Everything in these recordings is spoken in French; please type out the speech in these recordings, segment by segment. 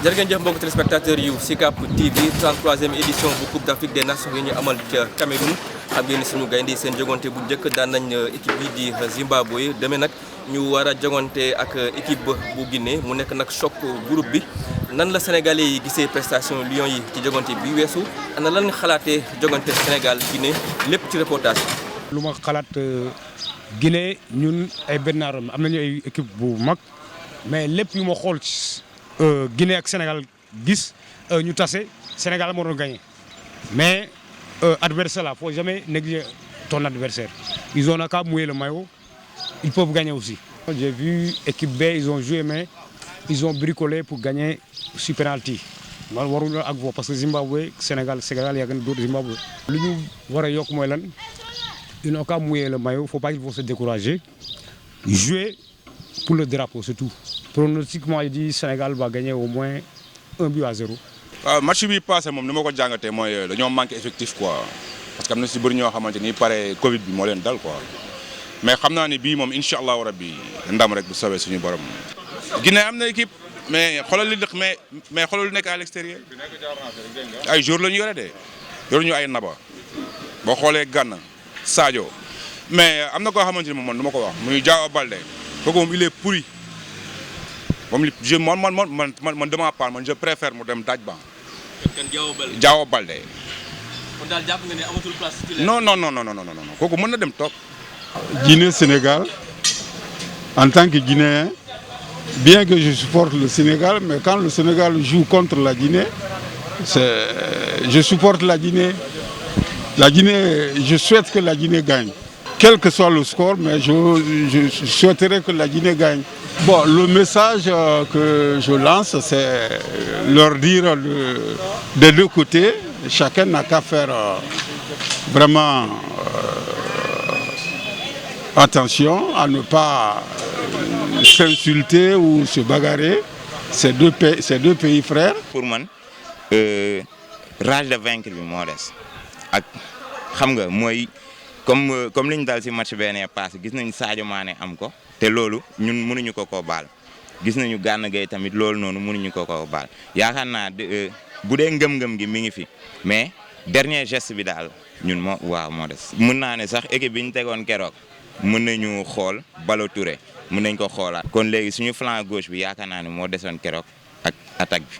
jërë ngeen jëf mbokki téléspectateurs yu Sicap TV 33e édition bu Coupe d'Afrique des Nations yi ñu amal ca Cameroun xam ngeen ni suñu gaynde seen jogante bu njëkk daan nañ équipe bii di Zimbabwe demee nag ñu war a jogante ak équipe bu Guinée mu nekk nag choc groupe bi nan la Sénégalais yi gisee prestation Lions yi ci jogante bi weesu ana lan xalaatee jogante Sénégal Guinée lépp ci reportage. lu ma xalaat Guinée ñun ay bennaaram am nañu ay équipe bu mag mais lépp yu ma xool Guinée ak Sénégal gis ñu tase Sénégal moo doon gagné mais adversaire là faut jamais négliger ton adversaire ils ont qu'à mouiller le maillot ils peuvent gagner aussi. J'ai vu équipe B ils ont joué mais ils ont bricolé pour gagner sur penalty man waruñu ak foofu parce que Zimbabwe Sénégal yàgg na dóor Zimbabwe. lu ñu war a yokk mooy lan ils n'ont qu'à mouiller le maillot faut pas qu'ils vont se décourager jouer pour le drapeau c'est tout. Pronostiquement il dit Sénégal va gagner au moins 1-0. waaw match bi passé moom ni ma ko jàngatee mooy dañoo manqué effectif quoi parce que am na si bëri ñoo xamante ni pare Covid bi moo leen dal quoi mais xam naa ni bii moom incha allahu rabbi ndam rek bu soobee suñu borom. Guinée am na équipe mais xoolal li mais xoolal lu nekk à l'extérieur ay jour la ñu yore de yoruñu ay naba boo xoolee Gana Sadio mais am na koo xamante ni moom man du ma ko wax muy Diao Baldé kooku moom il est pourri. moom je man dama part man je préfère mu dem daaj ban. Diao Baldé. kon daal jàpp nga ne amatul place titulaire. non kooku mën na dem toog. Guinée Sénégal en tant que Guinéen bien que je supporte le Sénégal mais quand le Sénégal joue contre la Guinée je supporte la Guinée. La Guinée je souhaite que la Guinée gagne. Quel que soit le score mais je souhaiterais que la Guinée gagne. Bon, le message que je lance, c'est leur dire des deux côtés, chacun n'a qu'à faire vraiment attention à ne pas s'insulter ou se bagarrer. C'est deux pays frères. Pour man rage de vaincre bi moo des ak xam nga mooy comme li ñu dal ci match benn passé gis nañu Sadio Mané am ko. te loolu ñun mënuñu ko baal gis nañu Gana Gueye tamit loolu noonu mënuñu ko baal yaakaar naa bu dee ngëm-ngëm gi mi ngi fi mais dernier geste bi daal ñun moo des. mën naa ne sax équipe bi ñu tegoon keroog mën nañu xool Ballo Touré mën nañ ko xoolaat. kon léegi suñu flanc gauche bi yaakaar naa ne moo desoon keroog ak attaque bi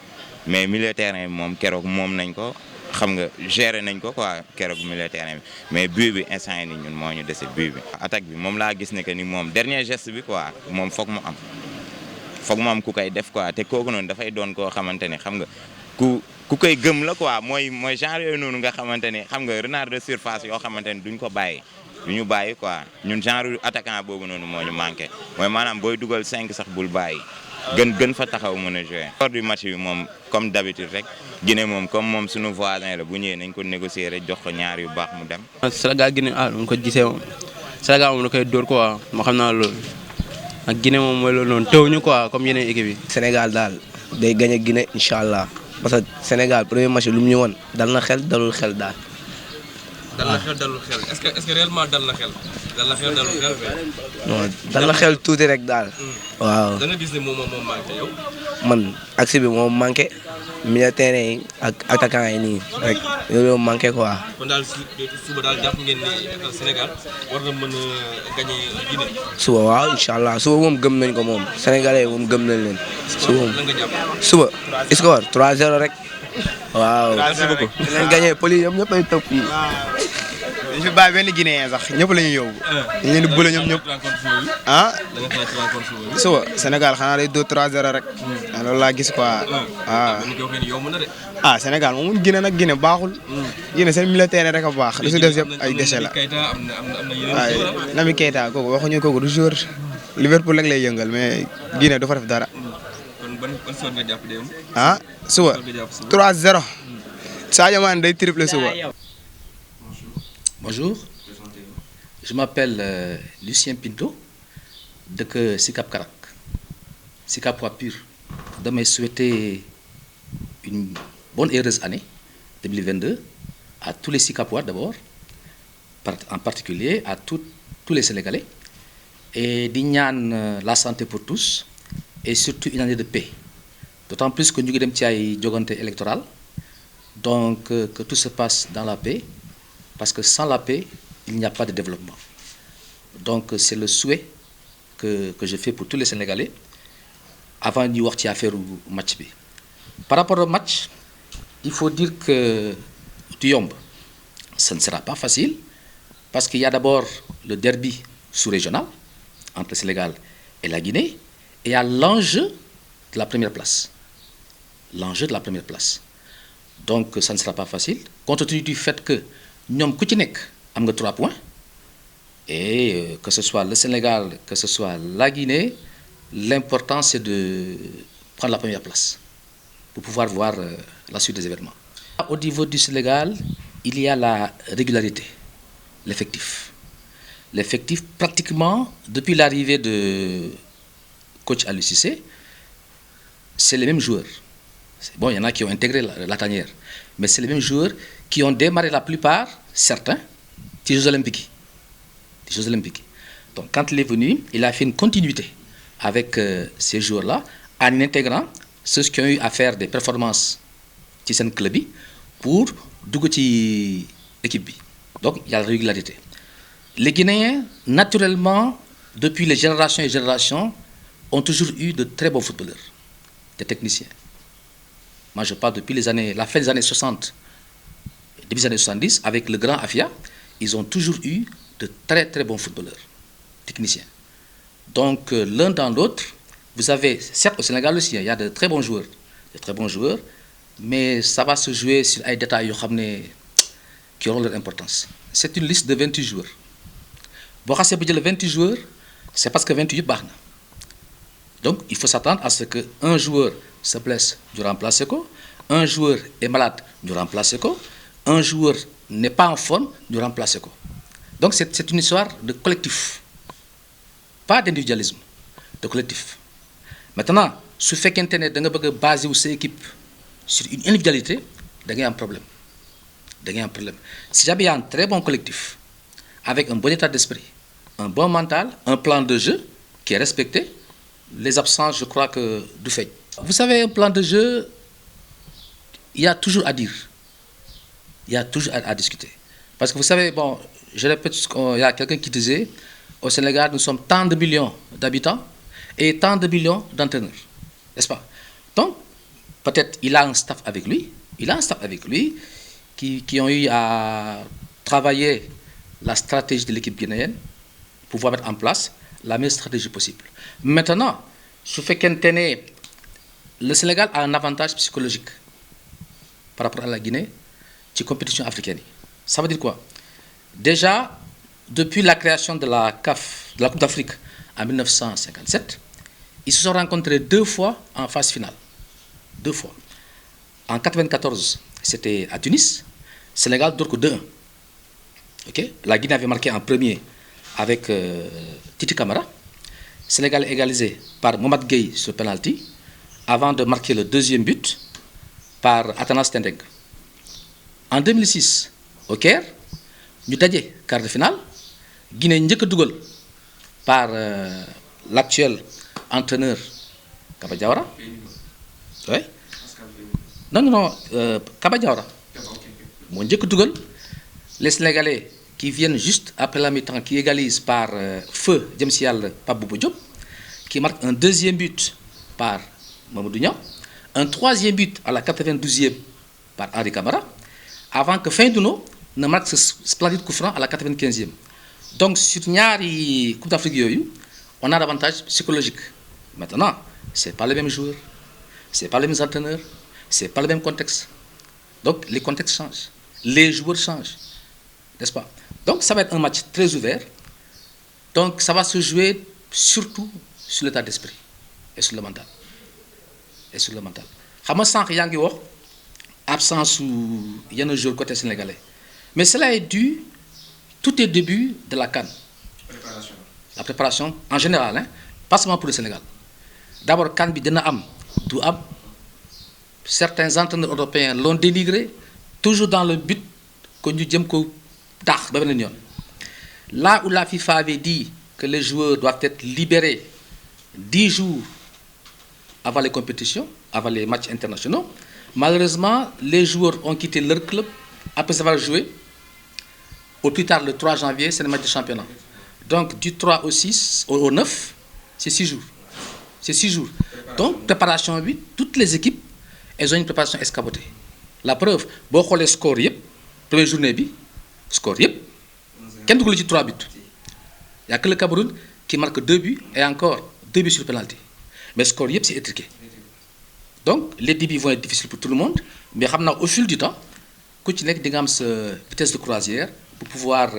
mais milieu terrain bi moom keroog moom nañ ko. xam nga gérer nañ ko quoi keroog milieu terrain bi mais but bi instant yii nii ñun moo ñu dese but bi. attaque bi moom laa gis ne que ni moom dernier geste bi quoi moom foog mu am ku koy def quoi te kooku noonu dafay doon koo xamante ne xam nga ku koy gëm la quoi mooy genre yooyu noonu nga xamante ne xam nga renard de surface yoo xamante ne duñ ko bàyyi. du ñu bàyyi quoi ñun genre attaquant boobu noonu moo ñu manqué mooy maanaam booy dugal 5 sax bul bàyyi. gën fa taxaw mën a jouer. hors du match bi moom comme d'habitude rek Guinée moom comme moom suñu voisin la bu ñëwee nañ ko négocier rek jox ko ñaar yu baax mu dem. Sénégal Guinée nu ko gisee moom Sénégal moom da koy dóor quoi ma xam naa loolu ak Guinée moom mooy loolu noonu tëwuñu quoi comme yeneen équipe yi. Sénégal daal day gagné Guinée incha allah parce que Sénégal premier match lu mu ñu woon dal na xel dalul xel daal. dal na xel dalul xel est-ce que réellement dal na xel. dal na xel dalul xel non dal na xel tuuti rek daal. waaw da nga gis ne moom manqué yow. man axe bi moom manqué milieu terrain yi ak attaquant yi nii rek yooyu manqué quoi. kon daal suba daal jàpp ngeen ne Sénégal war na mën a gagné Guinée. suba waaw incha allah suba moom gëm nañ ko moom sénégalais moom gëm nañ leen. suba moom lan nga jàpp. suba score 3-0 rek. waaw merci beaucoup. dinañ gagné poli yëpp ñëpp ay topp fii. dañu fi bàyyi benn Guinéen sax ñëpp la ñuy yóbbu. ñu leen di bële ñoom ñëpp. ah. suba Sénégal xanaa day dóor 3-0 rek. loolu laa gis quoi. ah Sénégal moom mun Guinée nag Guinée baaxul. Guinée seen militaire rek a baax. lu si des yëpp ay déchets la. waaye Naby Keita kooku waxuñu kooku du joueur Liverpool rek lay yëngal mais Guinée du fa def dara. ah suba 3-0. Sadio Mané day triplé suba. Bonjour, je m'appelle Lucien Pinto de Sicap Karak, Sicap Pur. Damay souhaiter une bonne et heureuse année 2022 à tous les Sicapois d'abord, en particulier à tous les Sénégalais, et di ñaan la santé pour tous et surtout une année de paix. D'autant plus que nous avons une jogante électorale, donc que tout se passe dans la paix, parce que sans la paix, il n'y a pas de développement. Donc c'est le souhait que je fais pour tous les Sénégalais avant de voir faire le match. Par rapport au match, il faut dire que Tuyombe, ce ne sera pas facile, parce qu'il y a d'abord le derby sous-régional entre le Sénégal et la Guinée, et il y a l'enjeu de la première place. L'enjeu de la première place. Donc ça ne sera pas facile, compte tenu du fait que nous avons 3 points, et que ce soit le Sénégal, que ce soit la Guinée, l'important c'est de prendre la première place pour pouvoir voir la suite des événements. Au niveau du Sénégal, il y a la régularité, l'effectif. L'effectif, pratiquement, depuis l'arrivée de coach Aliou Cissé, c'est les mêmes joueurs. Bon, il y en a qui ont intégré la tanière, mais c'est les mêmes joueurs qui ont démarré la plupart, certains, des Jeux Olympiques. Donc, quand il est venu, il a fait une continuité avec ces joueurs-là, en intégrant ceux qui ont eu à faire des performances qui sont club pour l'équipe. Donc, il y a la régularité. Les Guinéens, naturellement, depuis les générations et générations, ont toujours eu de très bons footballeurs, des techniciens. Moi, je parle depuis la fin des années 60, début des années 70, avec le grand Afia, ils ont toujours eu de très très bons footballeurs, techniciens. Donc, l'un dans l'autre, vous avez, certes au Sénégal aussi, il y a de très bons joueurs, mais ça va se jouer sur des détails qui auront leur importance. C'est une liste de 28 joueurs. Si vous avez 28 joueurs, c'est parce que 28 sont. Donc, il faut s'attendre à ce qu'un joueur se blesse, du remplacer. Un joueur est malade, du remplacer. Un joueur n'est pas en forme, du remplacer. Donc, c'est une histoire de collectif. Pas d'individualisme, de collectif. Maintenant, si vous faites que baser cette équipe sur une individualité, vous avez un problème. Si j'avais un très bon collectif, avec un bon état d'esprit, un bon mental, un plan de jeu qui est respecté, les absences, je crois que du fait. Vous savez, un plan de jeu, il y a toujours à dire. Il y a toujours à discuter. Parce que vous savez, bon, je répète, il y a quelqu'un qui disait, au Sénégal, nous sommes tant de millions d'habitants et tant de millions d'entraîneurs. N'est-ce pas? Donc, peut-être il a un staff avec lui, qui ont eu à travailler la stratégie de l'équipe guinéenne pour pouvoir mettre en place la meilleure stratégie possible. Maintenant, ce fait le Sénégal a un avantage psychologique par rapport à la Guinée, qui compétition africaine. Ça veut dire quoi? Déjà, depuis la création de la CAF, de la Coupe d'Afrique en 1957, ils se sont rencontrés 2 fois en phase finale. 2 fois. En 1994, c'était à Tunis. Sénégal dort que 2-1. Okay? La Guinée avait marqué en premier avec Titi Camara. Sénégal égalisé par Mohamed Gueye sur penalty, avant de marquer le 2e but par Atanas Tendeng. En 2006, au Caire, nous avons quart de finale. Guinée njëkk dougal par l'actuel entraîneur Kaba Diawara. Oui. Non, Kaba Diawara. Mon njëkk dougal, les Sénégalais qui viennent juste après la mi-temps, qui égalisent par feu Djemsial Paboubou Diop, qui marque un 2e but par Mamadou Niang, un 3e but à la 92e par Henri Camara, avant que Feinduno ne marque ce splendide coup franc à la 95e. Donc, sur Niari Coupe d'Afrique, on a l'avantage psychologique. Maintenant, ce n'est pas les mêmes joueurs, ce n'est pas les mêmes entraîneurs, ce n'est pas le même contexte. Donc, les contextes changent, les joueurs changent, n'est-ce pas? Donc, ça va être un match très ouvert. Donc, ça va se jouer surtout sur l'état d'esprit et sur le mental. Je sais que y a absence ou il y a un jour côté sénégalais. Mais cela est dû tout au début de la CAN. La préparation en général, pas seulement pour le Sénégal. D'abord, CAN bi dina am, du am. Certains entraîneurs européens l'ont dénigré, toujours dans le but que nous disons là où la FIFA avait dit que les joueurs doivent être libérés 10 jours avant les compétitions, avant les matchs internationaux. Malheureusement, les joueurs ont quitté leur club après avoir joué. Au plus tard, le 3 janvier, c'est le match de championnat. Donc, du 3 au 6, au 9, c'est 6 jours. C'est 6 jours. Donc, préparation 8, toutes les équipes, elles ont une préparation escabotée. La preuve, si on les scores, première journée, score, quel est 3 buts? Il n'y a que le Cameroun qui marque 2 buts et encore 2 buts sur penalty. Mais le score, c'est étriqué. Donc, les débuts vont être difficiles pour tout le monde, mais au fil du temps, quand tu as une vitesse de croisière pour pouvoir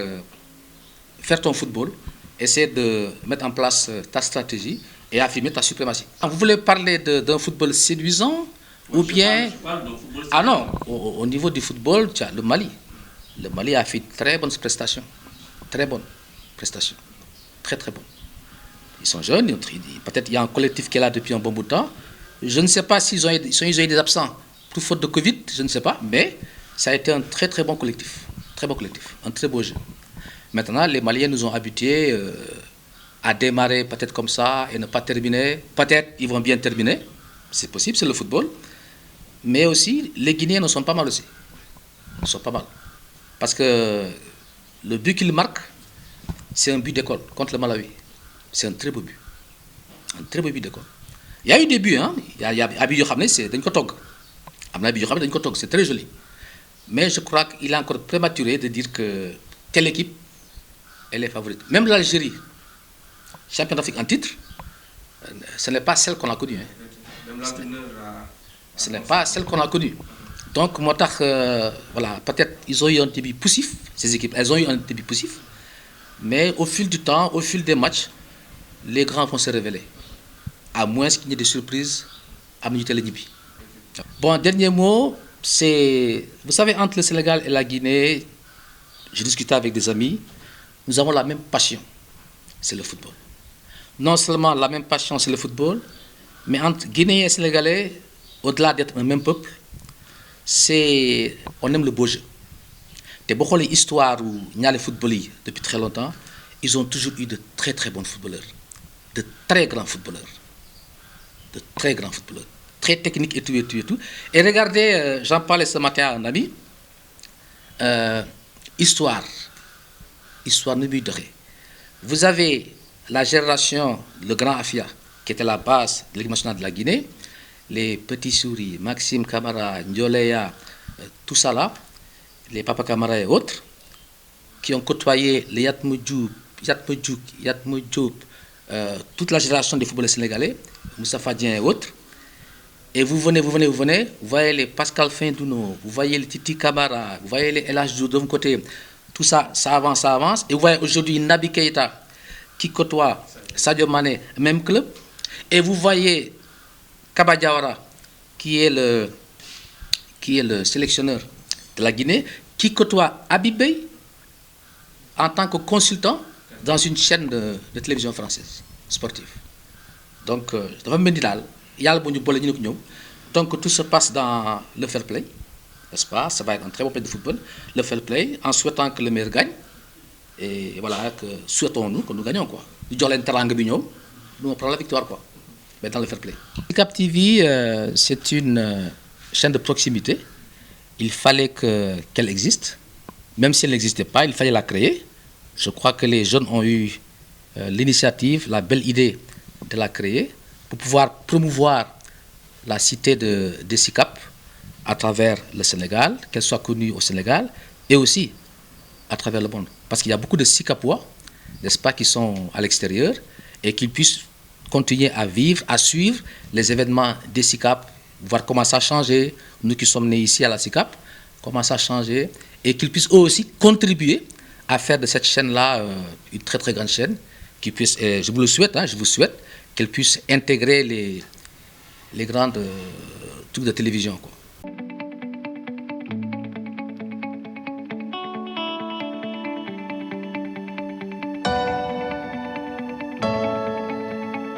faire ton football, essayer de mettre en place ta stratégie et affirmer ta suprématie. Vous voulez parler d'un football séduisant ou bien... Ah non, au niveau du football, tu as le Mali. Le Mali a fait très bonnes prestations. Très bonnes prestations. Très très bonnes. Ils sont jeunes, peut-être il y a un collectif qui est là depuis un bon bout de temps. Je ne sais pas s'ils ont eu des absents pour faute de Covid, je ne sais pas, mais ça a été un très très bon collectif. Très bon collectif, un très beau jeu. Maintenant, les Maliens nous ont habitués à démarrer peut-être comme ça et ne pas terminer. Peut-être ils vont bien terminer, c'est possible, c'est le football. Mais aussi, les Guinéens ne sont pas mal aussi. Ils sont pas mal. Parce que le but qu'ils marquent, c'est un but d'école contre le Malawi. C'est un très beau but. Un très beau but d'école. Il y a eu des buts, hein. Il y a des buts, c'est très joli. Mais je crois qu'il est encore prématuré de dire que telle équipe, elle est favorite. Même l'Algérie, champion d'Afrique en titre, ce n'est pas celle qu'on a connue. Hein. Ce n'est pas celle qu'on a connue. Donc, voilà, peut-être ils ont eu un début poussif, ces équipes, elles ont eu un début poussif, mais au fil du temps, au fil des matchs, les grands vont se révéler. À moins qu'il y ait des surprises à Minute Libi. Bon, dernier mot, c'est, vous savez, entre le Sénégal et la Guinée, j'ai discuté avec des amis, nous avons la même passion, c'est le football. Non seulement la même passion, c'est le football, mais entre Guinéens et Sénégalais, au-delà d'être un même peuple, on aime le beau jeu. Et beaucoup l'histoire où il y a les footballeurs depuis très longtemps, ils ont toujours eu de très très bons footballeurs, de très grands footballeurs, de très grands footballeurs, très techniques et tout et tout et tout. Et regardez, j'en parlais ce matin à un ami, histoire Nubidoré. Vous avez la génération, le grand Afia, qui était la base de l'équipe nationale de la Guinée, les petits souris, Maxime Camara, Ndioleya, tout ça là, les Papa Camara et autres, qui ont côtoyé les Yatmou Diop, toute la génération des footballeurs sénégalais, Moussa Fadien et autres. Et vous venez, vous voyez les Pascal Findouno, vous voyez les Titi Camara, vous voyez les LH de mon côté, tout ça, ça avance. Et vous voyez aujourd'hui Nabi Keïta qui côtoie Sadio Mané, même club. Et vous voyez Kaba Diawara, qui est le sélectionneur de la Guinée, qui côtoie Abibey en tant que consultant dans une chaîne de télévision française, sportive. Donc, donc tout se passe dans le fair play, n'est-ce pas? Ça va être un très bon pays de football, le fair play, en souhaitant que le meilleur gagne. Et voilà, souhaitons-nous que nous gagnons, quoi. Nous on prend la victoire, quoi. Mais dans le fair play. SICAP TV, c'est une chaîne de proximité. Il fallait qu'elle existe. Même si elle n'existait pas, il fallait la créer. Je crois que les jeunes ont eu l'initiative, la belle idée de la créer pour pouvoir promouvoir la cité de SICAP à travers le Sénégal, qu'elle soit connue au Sénégal et aussi à travers le monde. Parce qu'il y a beaucoup de SICAPois, n'est-ce pas, qui sont à l'extérieur et qu'ils puissent continuer à vivre, à suivre les événements des SICAP, voir comment ça a changé, nous qui sommes nés ici à la SICAP, comment ça a changé, et qu'ils puissent eux aussi contribuer à faire de cette chaîne-là une très très grande chaîne, qui puisse, je vous le souhaite, je vous souhaite, qu'elle puisse intégrer les grandes trucs de télévision, quoi.